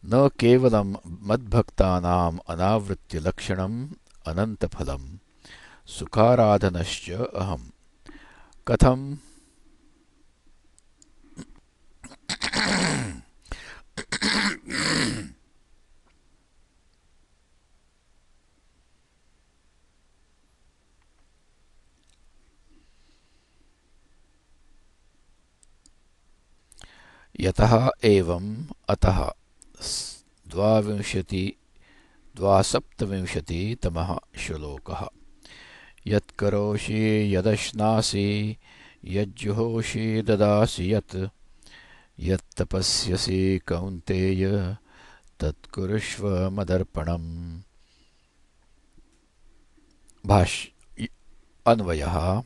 न केवलं मद्भक्तानाम् अनावृत्तिलक्षणम् अनन्तफलम् सुखाराधनश्च अहम्। कथम्? यतः एवम् अतः। द्वासप्तविंशतितमः श्लोकः। यत्करोषि यदश्नासि यज्जुहोषि ददासि यत् यत्तपस्यसि कौन्तेय तत्कुरुष्व मदर्पणम्। अन्वयः।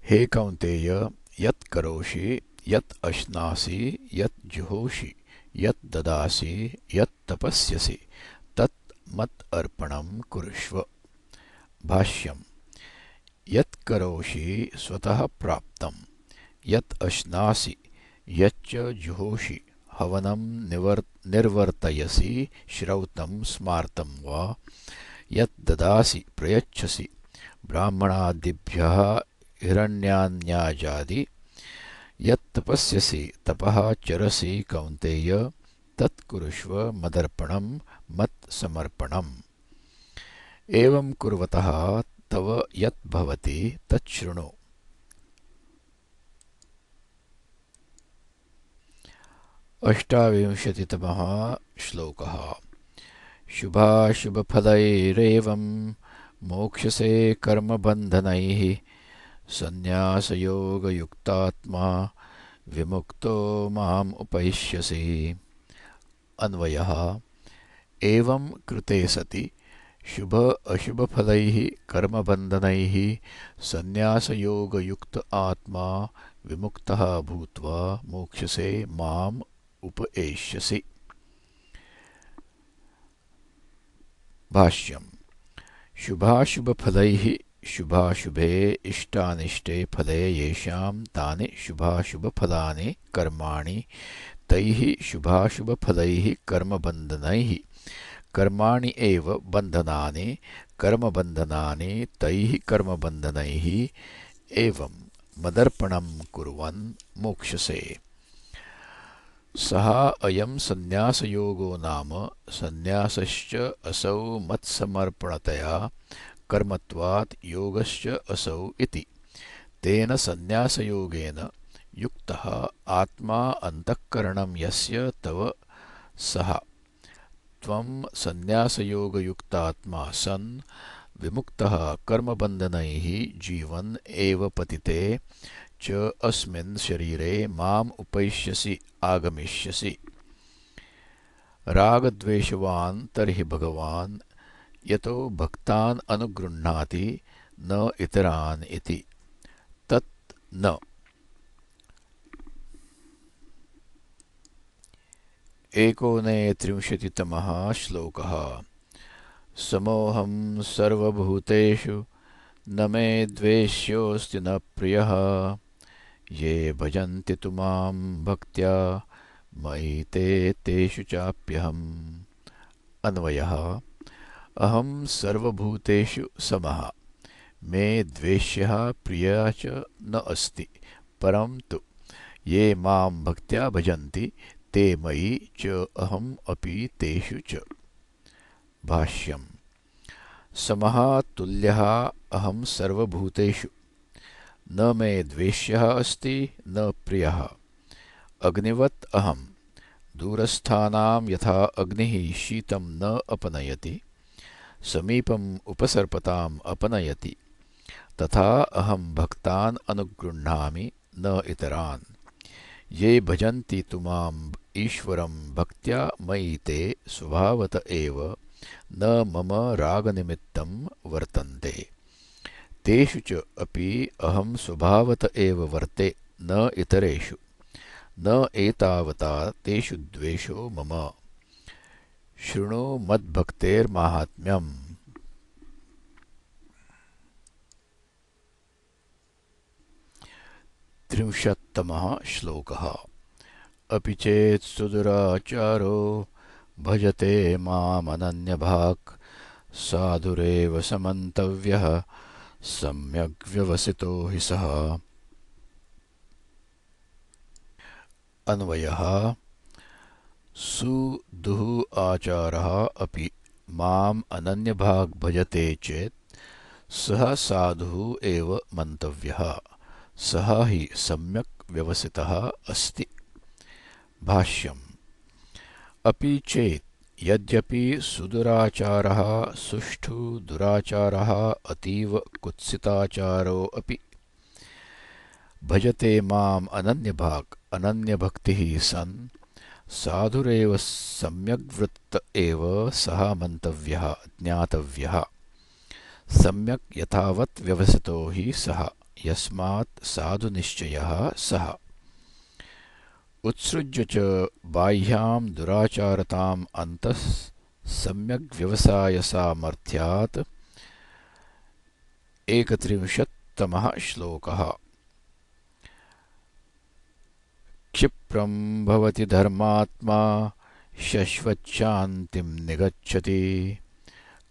हे कौन्तेय, यत् करोषि यत् अश्नासि यत् जुहोषि यत् ददासि यत् तपस्यसि तत् मत् अर्पणं कुरुष्व। भाष्यम्। यत् करोषि स्वतः प्राप्तं, यत् अश्नासि यच्च जुहोषि हवनं निर्वर्तयसि श्रौतं स्मार्तं वा यत् ददासि प्रयच्छसि ब्राह्मणादिभ्यः हिरण्यान्याजादि यत् तपस्यसि तपः चरसि कौन्तेय तत् कुरुष्व मदर्पणं मत् समर्पणम्। एवं कुर्वतः तव यत् भवति तत् शृणु। अष्टाविंशतितमः श्लोकः। शुभाशुभफलैरेवं मोक्ष्यसे कर्मबन्धनैः संन्यासयोगयुक्तात्मा विमुक्तो माम् उपैष्यसि। अन्वयः। एवं कृते सति शुभ अशुभफलैः कर्मबन्धनैः संन्यासयोगयुक्त आत्मा विमुक्तः भूत्वा मोक्ष्यसे माम् उपैष्यसि। भाष्यम्। शुभाशुभफलैः शुभाशुभे इष्टानिष्टे फले येषां तानि शुभाशुभफलानि कर्माणि तैः शुभाशुभफलैः कर्मबन्धनैः कर्माणि एव बन्धनानि कर्मबन्धनानि तैः कर्मबन्धनैः एवं मदर्पणं कुर्वन् मोक्ष्यसे। सः अयं संन्यासयोगो नाम संन्यासश्च असौ मत्समर्पणतया कर्मत्वात् योगश्च असौ इति। तेन संन्यासयोगेन युक्तः आत्मा अन्तःकरणं यस्य तव सः त्वं संन्यासयोगयुक्तात्मा सन् विमुक्तः कर्मबन्धनैः जीवन् एव पतिते च अस्मिन् शरीरे माम् उपैष्यसि आगमिष्यसि। रागद्वेषवान् तर्हि भगवान् यतो भक्तान् अनुगृह्णाति न इतरान् इति। तत् न। एकोनत्रिंशतितमः श्लोकः। समोऽहं सर्वभूतेषु न मे द्वेष्योऽस्ति न प्रियः ये भजन्ति तु मां भक्त्या मयि ते तेषु चाप्यहम्। अन्वयः। अहं सर्वभूतेषु समः, मे द्वेष्यः प्रियः च न अस्ति, परन्तु ये मां भक्त्या भजन्ति ते मयि च अहम् अपि तेषु च। भाष्यम्। समः तुल्यः अहं सर्वभूतेषु, न मे द्वेष्यः अस्ति न प्रियः। अग्निवत् अहं, दूरस्थानां यथा अग्निः शीतं न अपनयति समीपम् उपसर्पताम् अपनयति, तथा अहं भक्तान् अनुगृह्णामि न इतरान्। ये भजन्ति तु माम् ईश्वरं भक्त्या मयि ते स्वभावत एव न मम रागनिमित्तं वर्तन्ते। तेषु च अपि अहं स्वभावत एव वर्ते न इतरेषु, न एतावता तेषु द्वेषो मम। शृणु मद्भक्तेर्माहात्म्यम्। 30तमः श्लोकः। अपि चेत् सुदुराचारो भजते मामनन्यभाक् साधुरेव समन्तव्यः सम्यग् व्यवसितो हि सः। अन्वयः। सुदुः आचारः अपि माम् अनन्यभाक् भजते चेत् सः साधुः एव मन्तव्यः, सः हि सम्यक् व्यवसितः अस्ति। भाष्यम्। अपि चेत् यद्यपि सुदुराचारः सुष्ठु दुराचारः अतीव कुत्सिताचारो अपि भजते माम् अनन्यभाक् अनन्यभक्तिः सन् साधुरेव सम्यग्वृत्त एव सः मन्तव्यः ज्ञातव्यः। सम्यक् यथावत् व्यवसितो हि सः, यस्मात् साधुनिश्चयः सः। उत्सृज्य च बाह्यां दुराचारताम् अन्तः सम्यग्व्यवसायसामर्थ्यात्। 31तमः श्लोकः। क्षिप्रं भवति धर्मात्मा शश्वच्छान्तिं निगच्छति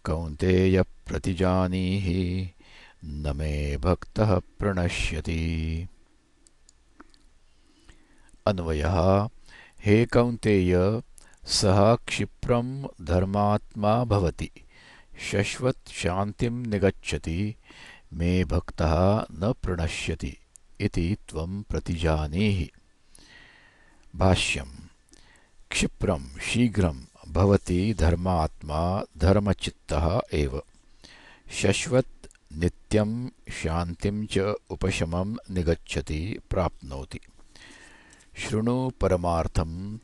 कौन्तेय प्रतिजानीहि न मे भक्तः प्रणश्यति। अन्वयः। हे कौन्तेय, सः क्षिप्रं धर्मात्मा भवति, शश्वत् शान्तिं निगच्छति, मे भक्तः न प्रणश्यति इति त्वं प्रतिजानीहि। भाष्यम्। क्षिप्रं शीघ्रं भवति धर्मात्मा धर्मचित्तः एव, शश्वत् नित्यं शान्तिं च उपशमं निगच्छति प्राप्नोति। शृणु परमार्थं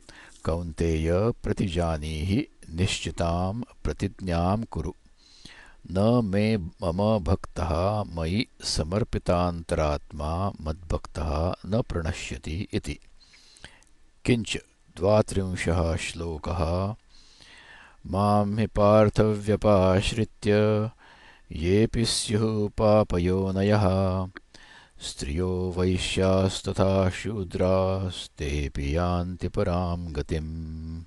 कौन्तेय प्रतिजानीहि निश्चितां प्रतिज्ञां कुरु। न मे मम भक्तः मयि समर्पितान्तरात्मा मद्भक्तः न प्रणश्यति इति। किञ्च 32 श्लोकः। मां हि पार्थव्यपाश्रित्य येऽपि स्युः पापयोनयः स्त्रियो वैश्यास्तथा शूद्रास्तेऽपि यान्ति परां गतिम्।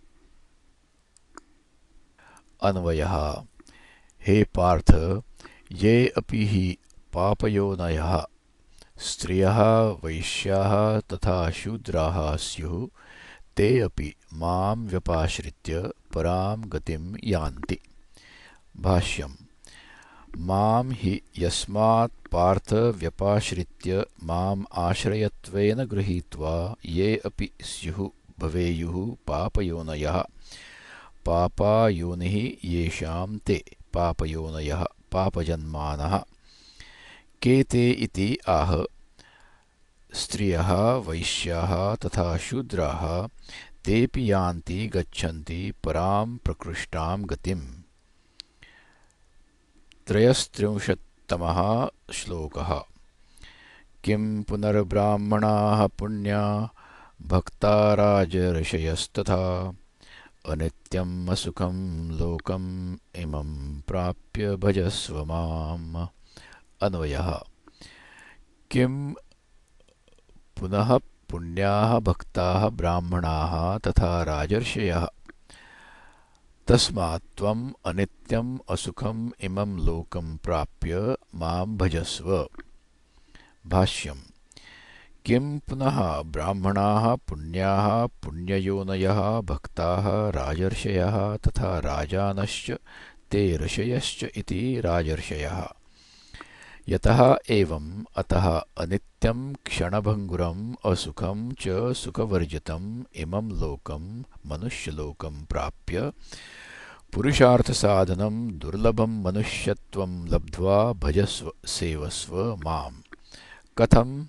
अन्वयः। हे पार्थ, ये अपि हि पापयोनयः स्त्रियः वैश्याः तथा शूद्राः स्युः ते अपि मां व्यपाश्रित्य परां गतिं यान्ति। भाष्यम्। मां हि यस्मात् पार्थ व्यपाश्रित्य माम् आश्रयत्वेन गृहीत्वा ये अपि स्युः भवेयुः पापयोनयः, पापायोनिः येषां ते पापयोनयः पापजन्मानः। के ते इति आह। स्त्रियः वैश्याः तथा शूद्राः तेऽपि यान्ति गच्छन्ति परां प्रकृष्टां गतिम्। 33तमः श्लोकः। किं पुनर्ब्राह्मणाः पुण्या भक्ता राजर्षयस्तथा अनित्यम् असुखं लोकम् इमं प्राप्य भजस्व माम्। अन्वयः। किं पुनः पुण्याः भक्ताः ब्राह्मणाः तथा राजर्षयः तस्मात् त्वम् अनित्यम् असुखम् इमं लोकं प्राप्य मां भजस्व। भाष्यम्। किं पुनः ब्राह्मणाः पुण्याः पुण्ययोनयः भक्ताः राजर्षयः तथा राजानश्च ते ऋषयश्च इति राजर्षयः। यतः एवम् अतः अनित्यं क्षणभङ्गुरम् असुखं च सुखवर्जितम् इमं लोकं मनुष्यलोकं प्राप्य पुरुषार्थसाधनं दुर्लभं मनुष्यत्वं लब्ध्वा भजस्व सेवस्व माम्। कथम्?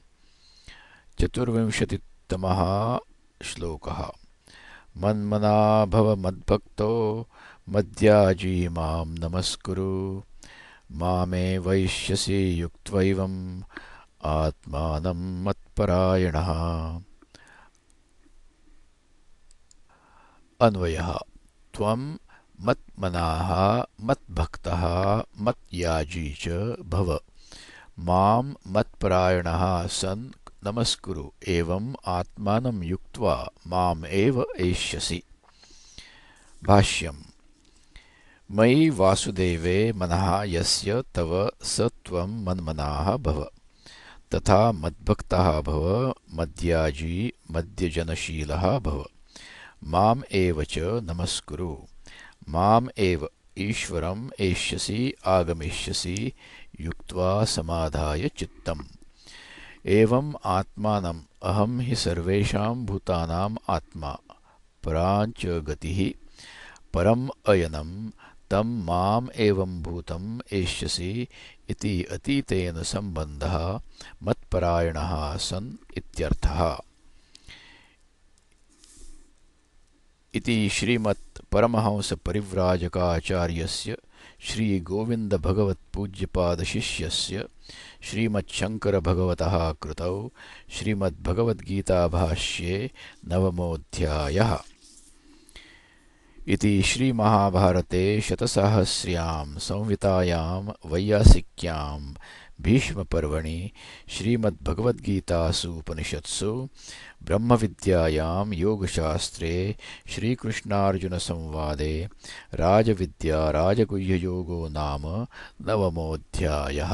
24तमः श्लोकः। मन्मना भव मद्भक्तो मद्याजी मां नमस्कुरु मामे वैष्यसि युक्त्वैवम् आत्मानं मत्परायणः। अन्वयः। त्वं मत्मनाः मद्भक्तः मत्याजी च भव मां मत्परायणः सन् नमस्कुरु एवं आत्मानं युक्त्वा माम् एव एष्यसि। भाष्यम्। मयि वासुदेवे मनः यस्य तव स त्वं मन्मनाः भव तथा मद्भक्तः भव मद्याजी मद्यजनशीलः भव माम् एव च नमस्कुरु माम् एव ईश्वरम् एष्यसि आगमिष्यसि युक्त्वा समाधाय चित्तम्। एवम् आत्मानम् अहं हि सर्वेषां भूतानाम् आत्मा पराञ्च गतिः परम् अयनं तं माम् एवं भूतम् एष्यसि इति अतीतेन सम्बन्धः मत्परायणः सन् इत्यर्थः। इति श्रीमत् परमहंस परिव्राजकाचार्यस्य श्री गोविंद भगवत पूज्यपाद शिष्यस्य श्रीमच्छंकर भगवतः कृतौ श्रीमद्भगवद्गीता भाष्ये नवमोऽध्यायः। इति श्रीमहाभारते शतसाहस्र्यां संहितायां वैयासिक्यां भीष्मपर्वणि श्रीमद्भगवद्गीतासु उपनिषत्सु ब्रह्मविद्यायां योगशास्त्रे श्रीकृष्णार्जुनसंवादे राजविद्या राजगुह्ययोगो नाम नवमोऽध्यायः।